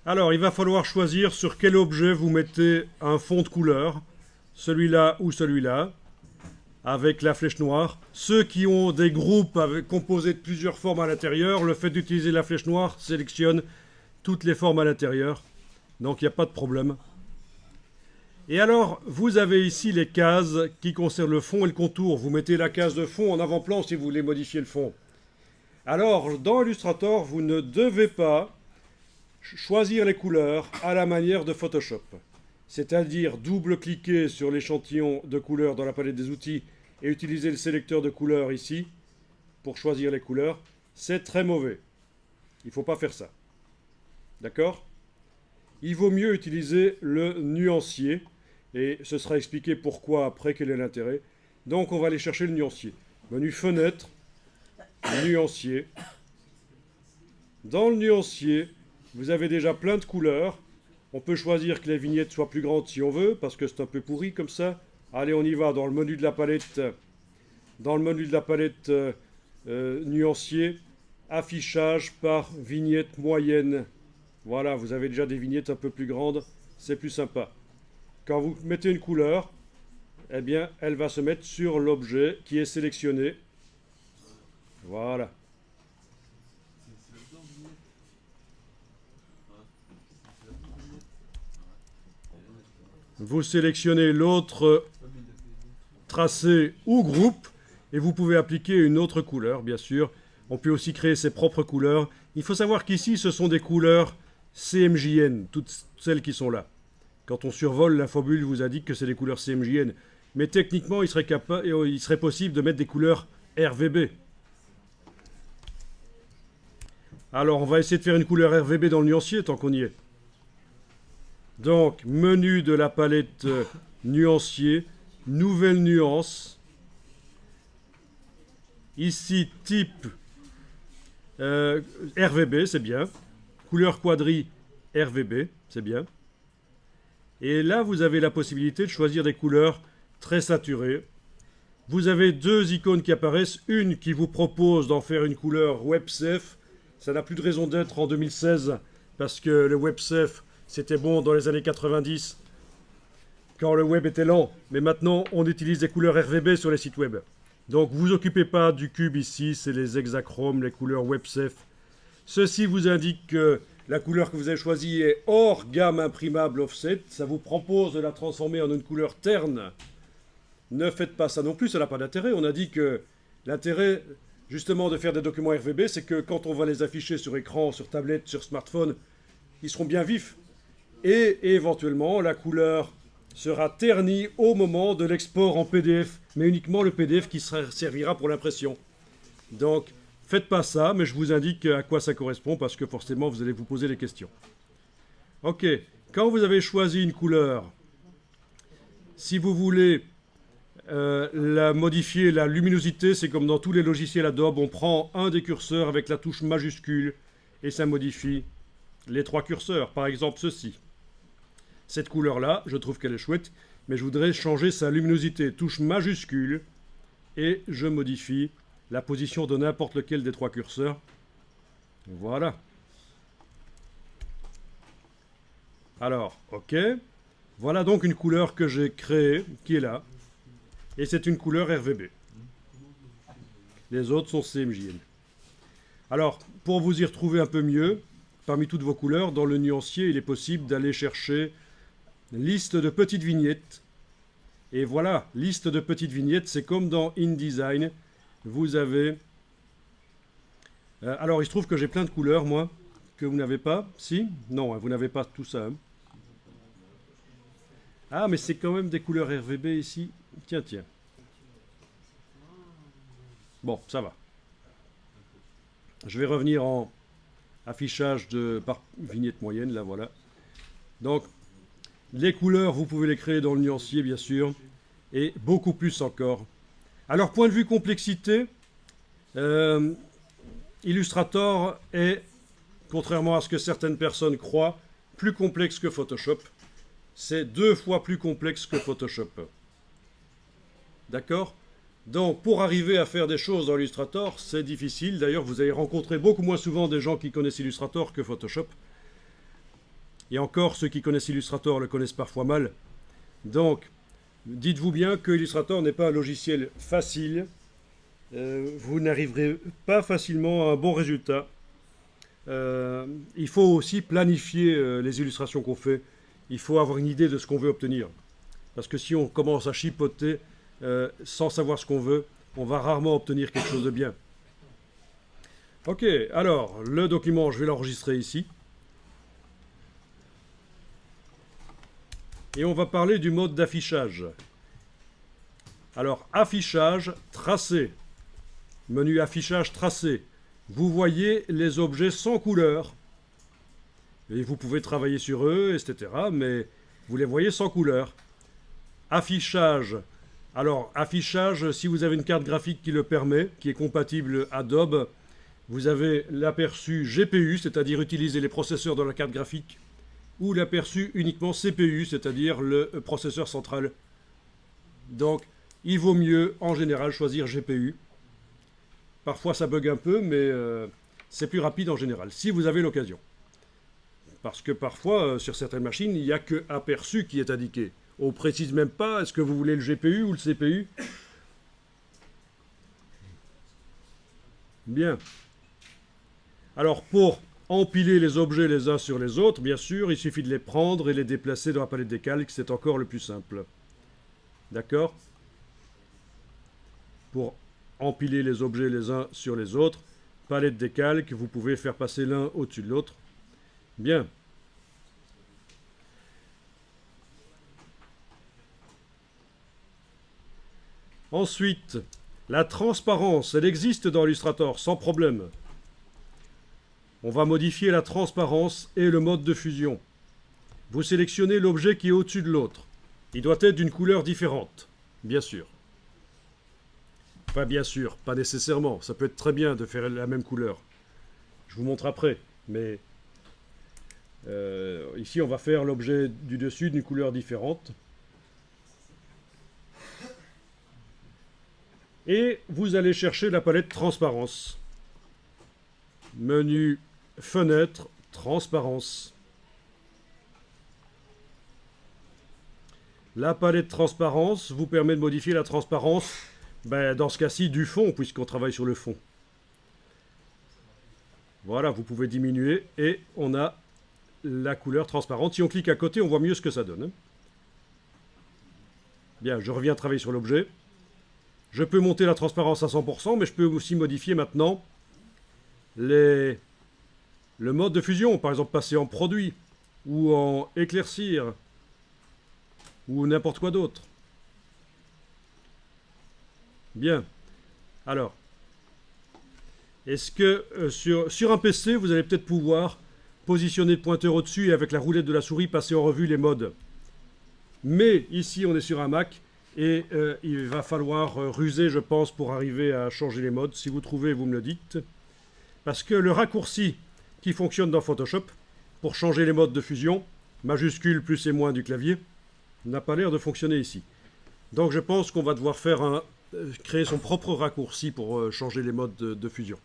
Alors, il va falloir choisir sur quel objet vous mettez un fond de couleur, celui-là ou celui-là, avec la flèche noire. Ceux qui ont des groupes composés de plusieurs formes à l'intérieur, le fait d'utiliser la flèche noire sélectionne toutes les formes à l'intérieur, donc il n'y a pas de problème. Et alors, vous avez ici les cases qui concernent le fond et le contour. Vous mettez la case de fond en avant-plan si vous voulez modifier le fond. Alors, dans Illustrator, vous ne devez pas choisir les couleurs à la manière de Photoshop. C'est-à-dire double-cliquer sur l'échantillon de couleurs dans la palette des outils et utiliser le sélecteur de couleurs ici pour choisir les couleurs. C'est très mauvais. Il ne faut pas faire ça. D'accord ? Il vaut mieux utiliser le nuancier. Et ce sera expliqué pourquoi après, quel est l'intérêt. Donc on va aller chercher le nuancier. Menu fenêtre, nuancier. Dans le nuancier, vous avez déjà plein de couleurs. On peut choisir que les vignettes soient plus grandes si on veut, parce que c'est un peu pourri comme ça. Allez, on y va dans le menu de la palette. Dans le menu de la palette nuancier, affichage par vignette moyenne. Voilà, vous avez déjà des vignettes un peu plus grandes, c'est plus sympa. Quand vous mettez une couleur, eh bien, elle va se mettre sur l'objet qui est sélectionné. Voilà. Vous sélectionnez l'autre tracé ou groupe et vous pouvez appliquer une autre couleur, bien sûr. On peut aussi créer ses propres couleurs. Il faut savoir qu'ici, ce sont des couleurs CMJN, toutes celles qui sont là. Quand on survole, l'infobule vous indique que c'est des couleurs CMJN. Mais techniquement, il serait possible de mettre des couleurs RVB. Alors, on va essayer de faire une couleur RVB dans le nuancier, tant qu'on y est. Donc, menu de la palette nuancier, nouvelle nuance. Ici, type RVB, c'est bien. Couleur quadri RVB, c'est bien. Et là, vous avez la possibilité de choisir des couleurs très saturées. Vous avez deux icônes qui apparaissent. Une qui vous propose d'en faire une couleur WebSafe. Ça n'a plus de raison d'être en 2016 parce que le WebSafe, c'était bon dans les années 90 quand le web était lent. Mais maintenant, on utilise des couleurs RVB sur les sites web. Donc, vous occupez pas du cube ici. C'est les hexachromes, les couleurs WebSafe. Ceci vous indique que la couleur que vous avez choisie est hors gamme imprimable offset. Ça vous propose de la transformer en une couleur terne. Ne faites pas ça non plus, ça n'a pas d'intérêt. On a dit que l'intérêt, justement, de faire des documents RVB, c'est que quand on va les afficher sur écran, sur tablette, sur smartphone, ils seront bien vifs. Et éventuellement, la couleur sera ternie au moment de l'export en PDF, mais uniquement le PDF qui servira pour l'impression. Donc, faites pas ça, mais je vous indique à quoi ça correspond parce que forcément vous allez vous poser des questions. Ok, quand vous avez choisi une couleur, si vous voulez la modifier, la luminosité, c'est comme dans tous les logiciels Adobe, on prend un des curseurs avec la touche majuscule et ça modifie les trois curseurs. Par exemple ceci. Cette couleur-là, je trouve qu'elle est chouette, mais je voudrais changer sa luminosité. Touche majuscule et je modifie la position de n'importe lequel des trois curseurs. Voilà. Alors, ok. Voilà donc une couleur que j'ai créée, qui est là. Et c'est une couleur RVB. Les autres sont CMJN. Alors, pour vous y retrouver un peu mieux, parmi toutes vos couleurs, dans le nuancier, il est possible d'aller chercher liste de petites vignettes. Et voilà, liste de petites vignettes, c'est comme dans InDesign. Vous avez... alors, il se trouve que j'ai plein de couleurs, moi, que vous n'avez pas. Si? Non, hein, vous n'avez pas tout ça. Hein. Ah, mais c'est quand même des couleurs RVB ici. Tiens, tiens. Bon, ça va. Je vais revenir en affichage par vignette moyenne, là, voilà. Donc, les couleurs, vous pouvez les créer dans le nuancier, bien sûr, et beaucoup plus encore. Alors, point de vue complexité, Illustrator est, contrairement à ce que certaines personnes croient, plus complexe que Photoshop. C'est 2 fois plus complexe que Photoshop. D'accord? Donc, pour arriver à faire des choses dans Illustrator, c'est difficile. D'ailleurs, vous allez rencontrer beaucoup moins souvent des gens qui connaissent Illustrator que Photoshop. Et encore, ceux qui connaissent Illustrator le connaissent parfois mal. Donc, dites-vous bien que Illustrator n'est pas un logiciel facile. Vous n'arriverez pas facilement à un bon résultat. Il faut aussi planifier les illustrations qu'on fait. Il faut avoir une idée de ce qu'on veut obtenir. Parce que si on commence à chipoter sans savoir ce qu'on veut, on va rarement obtenir quelque chose de bien. Ok, alors, le document, je vais l'enregistrer ici. Et on va parler du mode d'affichage. Alors, affichage, tracé. Menu affichage, tracé. Vous voyez les objets sans couleur. Et vous pouvez travailler sur eux, etc. Mais vous les voyez sans couleur. Affichage. Alors, affichage, si vous avez une carte graphique qui le permet, qui est compatible Adobe, vous avez l'aperçu GPU, c'est-à-dire utiliser les processeurs de la carte graphique, ou l'aperçu uniquement CPU, c'est-à-dire le processeur central. Donc, il vaut mieux, en général, choisir GPU. Parfois, ça bug un peu, mais c'est plus rapide en général, si vous avez l'occasion. Parce que parfois, sur certaines machines, il n'y a que aperçu qui est indiqué. On ne précise même pas, est-ce que vous voulez le GPU ou le CPU? Bien. Alors, pour empiler les objets les uns sur les autres, bien sûr, il suffit de les prendre et les déplacer dans la palette des calques, c'est encore le plus simple. D'accord? Pour empiler les objets les uns sur les autres, palette des calques, vous pouvez faire passer l'un au-dessus de l'autre. Bien. Ensuite, la transparence, elle existe dans Illustrator sans problème. On va modifier la transparence et le mode de fusion. Vous sélectionnez l'objet qui est au-dessus de l'autre. Il doit être d'une couleur différente, bien sûr. Enfin, bien sûr, pas nécessairement. Ça peut être très bien de faire la même couleur. Je vous montre après, mais ici, on va faire l'objet du dessus d'une couleur différente. Et vous allez chercher la palette transparence. Menu fenêtre, transparence. La palette transparence vous permet de modifier la transparence, dans ce cas-ci, du fond, puisqu'on travaille sur le fond. Voilà, vous pouvez diminuer et on a la couleur transparente. Si on clique à côté, on voit mieux ce que ça donne. Bien, je reviens travailler sur l'objet. Je peux monter la transparence à 100%, mais je peux aussi modifier maintenant le mode de fusion. Par exemple, passer en produit, ou en éclaircir, ou n'importe quoi d'autre. Bien. Alors, est-ce que sur un PC, vous allez peut-être pouvoir positionner le pointeur au-dessus et avec la roulette de la souris passer en revue les modes. Mais ici, on est sur un Mac. Et il va falloir ruser, je pense, pour arriver à changer les modes. Si vous trouvez, vous me le dites. Parce que le raccourci qui fonctionne dans Photoshop, pour changer les modes de fusion, majuscule plus et moins du clavier, n'a pas l'air de fonctionner ici. Donc je pense qu'on va devoir faire créer son propre raccourci pour changer les modes de fusion.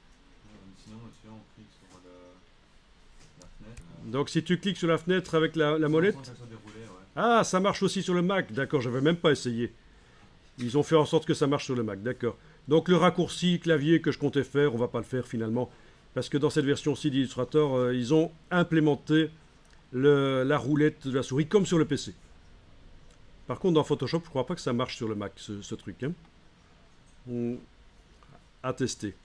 Sinon, on clique sur la fenêtre. Donc si tu cliques sur la fenêtre avec la molette... Ah, ça marche aussi sur le Mac. D'accord, je n'avais même pas essayé. Ils ont fait en sorte que ça marche sur le Mac. D'accord. Donc le raccourci clavier que je comptais faire, on ne va pas le faire finalement. Parce que dans cette version-ci d'Illustrator, ils ont implémenté la roulette de la souris comme sur le PC. Par contre, dans Photoshop, je ne crois pas que ça marche sur le Mac, ce truc. Hein. À tester.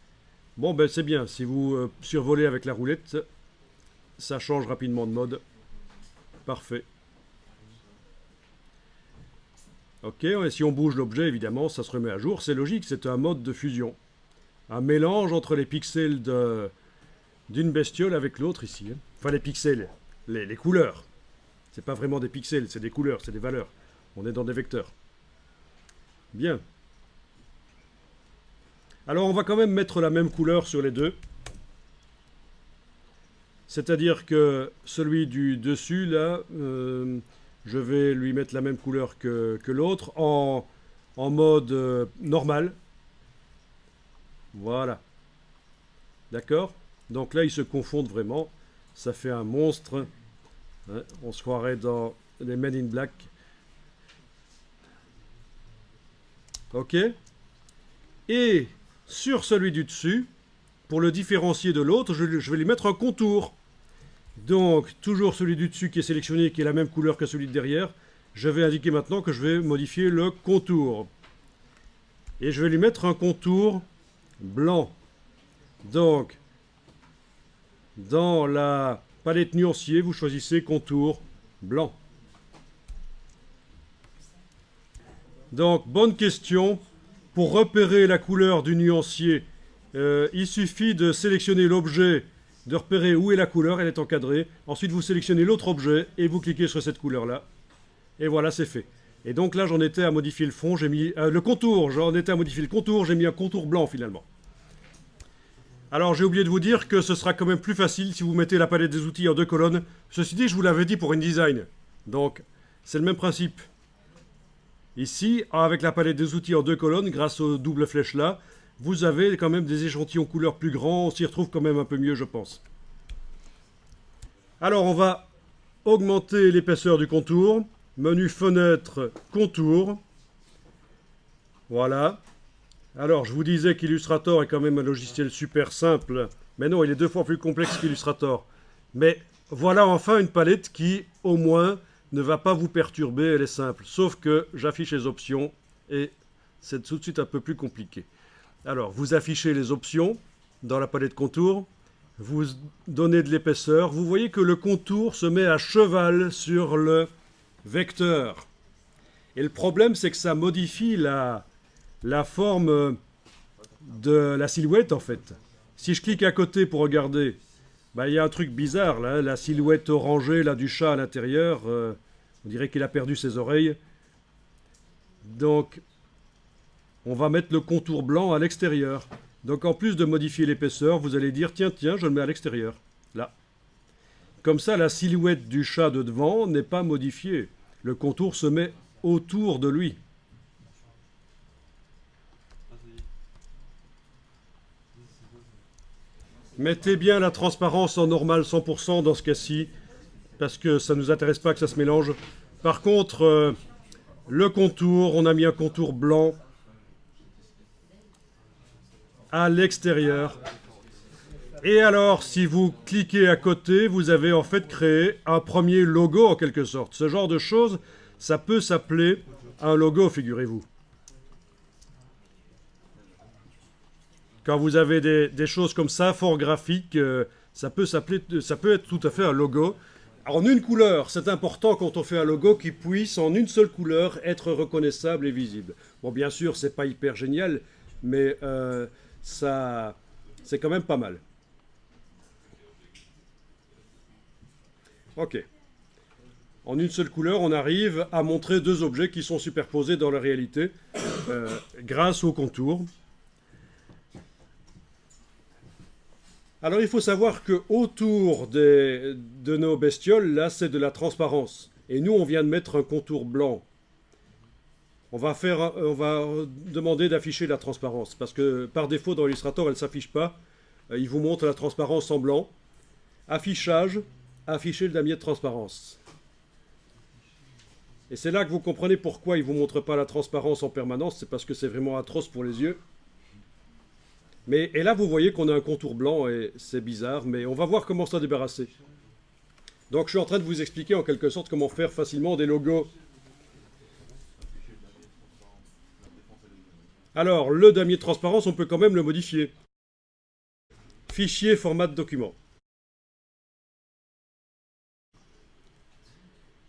Bon, ben c'est bien. Si vous survolez avec la roulette, ça change rapidement de mode. Parfait. Ok, et si on bouge l'objet, évidemment, ça se remet à jour. C'est logique, c'est un mode de fusion. Un mélange entre les pixels d'une bestiole avec l'autre ici. Hein. Enfin, les pixels, les couleurs. C'est pas vraiment des pixels, c'est des couleurs, c'est des valeurs. On est dans des vecteurs. Bien. Alors, on va quand même mettre la même couleur sur les deux. C'est-à-dire que celui du dessus, là... je vais lui mettre la même couleur que l'autre en mode normal. Voilà. D'accord? Donc là, ils se confondent vraiment. Ça fait un monstre Hein, on se croirait dans les Men in Black. OK. Et sur celui du dessus, pour le différencier de l'autre, je vais lui mettre un contour. Donc, toujours celui du dessus qui est sélectionné, qui est la même couleur que celui de derrière. Je vais indiquer maintenant que je vais modifier le contour. Et je vais lui mettre un contour blanc. Donc, dans la palette nuancier, vous choisissez contour blanc. Donc, bonne question. Pour repérer la couleur du nuancier, il suffit de sélectionner l'objet, de repérer où est la couleur, elle est encadrée. Ensuite, vous sélectionnez l'autre objet et vous cliquez sur cette couleur-là. Et voilà, c'est fait. Et donc là, j'en étais à modifier le fond, j'ai mis le contour, j'en étais à modifier le contour, j'ai mis un contour blanc finalement. Alors, j'ai oublié de vous dire que ce sera quand même plus facile si vous mettez la palette des outils en 2 colonnes. Ceci dit, je vous l'avais dit pour InDesign. Donc, c'est le même principe. Ici, avec la palette des outils en 2 colonnes, grâce aux doubles flèches là, vous avez quand même des échantillons couleurs plus grands. On s'y retrouve quand même un peu mieux, je pense. Alors, on va augmenter l'épaisseur du contour. Menu fenêtre, contour. Voilà. Alors, je vous disais qu'Illustrator est quand même un logiciel super simple. Mais non, il est 2 fois plus complexe qu'Illustrator. Mais voilà enfin une palette qui, au moins, ne va pas vous perturber, elle est simple. Sauf que j'affiche les options et c'est tout de suite un peu plus compliqué. Alors, vous affichez les options dans la palette contour. Vous donnez de l'épaisseur. Vous voyez que le contour se met à cheval sur le vecteur. Et le problème, c'est que ça modifie la forme de la silhouette, en fait. Si je clique à côté pour regarder, bah, y a un truc bizarre, là. La silhouette orangée là, du chat à l'intérieur, on dirait qu'il a perdu ses oreilles. Donc, on va mettre le contour blanc à l'extérieur. Donc, en plus de modifier l'épaisseur, vous allez dire, tiens, je le mets à l'extérieur. Là. Comme ça, la silhouette du chat de devant n'est pas modifiée. Le contour se met autour de lui. Mettez bien la transparence en normal 100% dans ce cas-ci, parce que ça ne nous intéresse pas que ça se mélange. Par contre, le contour, on a mis un contour blanc à l'extérieur. Et alors, si vous cliquez à côté, vous avez en fait créé un premier logo en quelque sorte. Ce genre de choses, ça peut s'appeler un logo, figurez-vous. Quand vous avez des choses comme ça, fort graphiques, ça peut être tout à fait un logo. En une couleur, c'est important quand on fait un logo qui puisse en une seule couleur être reconnaissable et visible. Bon, bien sûr, c'est pas hyper génial, mais ça, c'est quand même pas mal. Ok. En une seule couleur, on arrive à montrer 2 objets qui sont superposés dans la réalité grâce au contour. Alors il faut savoir que autour de nos bestioles, là, c'est de la transparence. Et nous, on vient de mettre un contour blanc. On va demander d'afficher la transparence, parce que par défaut, dans Illustrator, elle ne s'affiche pas. Il vous montre la transparence en blanc. Affichage, afficher le damier de transparence. Et c'est là que vous comprenez pourquoi il ne vous montre pas la transparence en permanence, c'est parce que c'est vraiment atroce pour les yeux. Et là, vous voyez qu'on a un contour blanc et c'est bizarre, mais on va voir comment s'en débarrasser. Donc, je suis en train de vous expliquer en quelque sorte comment faire facilement des logos. Alors, le damier de transparence, on peut quand même le modifier. Fichier, format de document.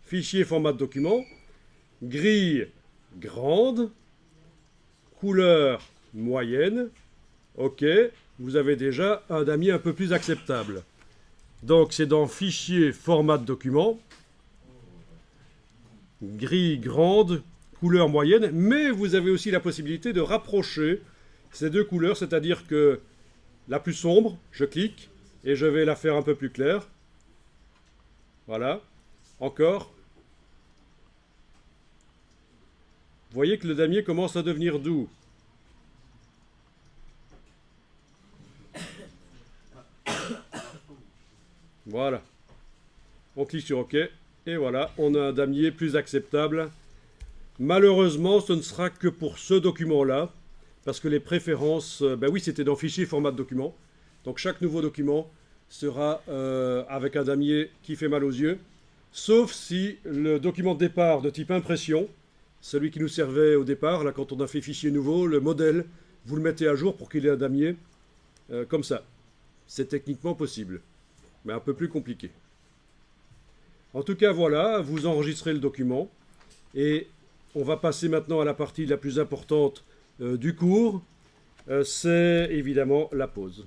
Fichier, format de document. Grille grande. Couleur moyenne. OK, vous avez déjà un damier un peu plus acceptable. Donc c'est dans Fichier, format de document, grille grande, couleur moyenne, mais vous avez aussi la possibilité de rapprocher ces 2 couleurs, c'est-à-dire que la plus sombre, je clique, et je vais la faire un peu plus claire. Voilà, encore. Vous voyez que le damier commence à devenir doux. Voilà. On clique sur OK. Et voilà, on a un damier plus acceptable. Malheureusement, ce ne sera que pour ce document-là, parce que les préférences, ben oui, c'était dans fichier format de document. Donc chaque nouveau document sera avec un damier qui fait mal aux yeux, sauf si le document de départ de type impression, celui qui nous servait au départ, là quand on a fait fichier nouveau, le modèle, vous le mettez à jour pour qu'il ait un damier comme ça. C'est techniquement possible, mais un peu plus compliqué. En tout cas, voilà, vous enregistrez le document et on va passer maintenant à la partie la plus importante du cours, c'est évidemment la pause.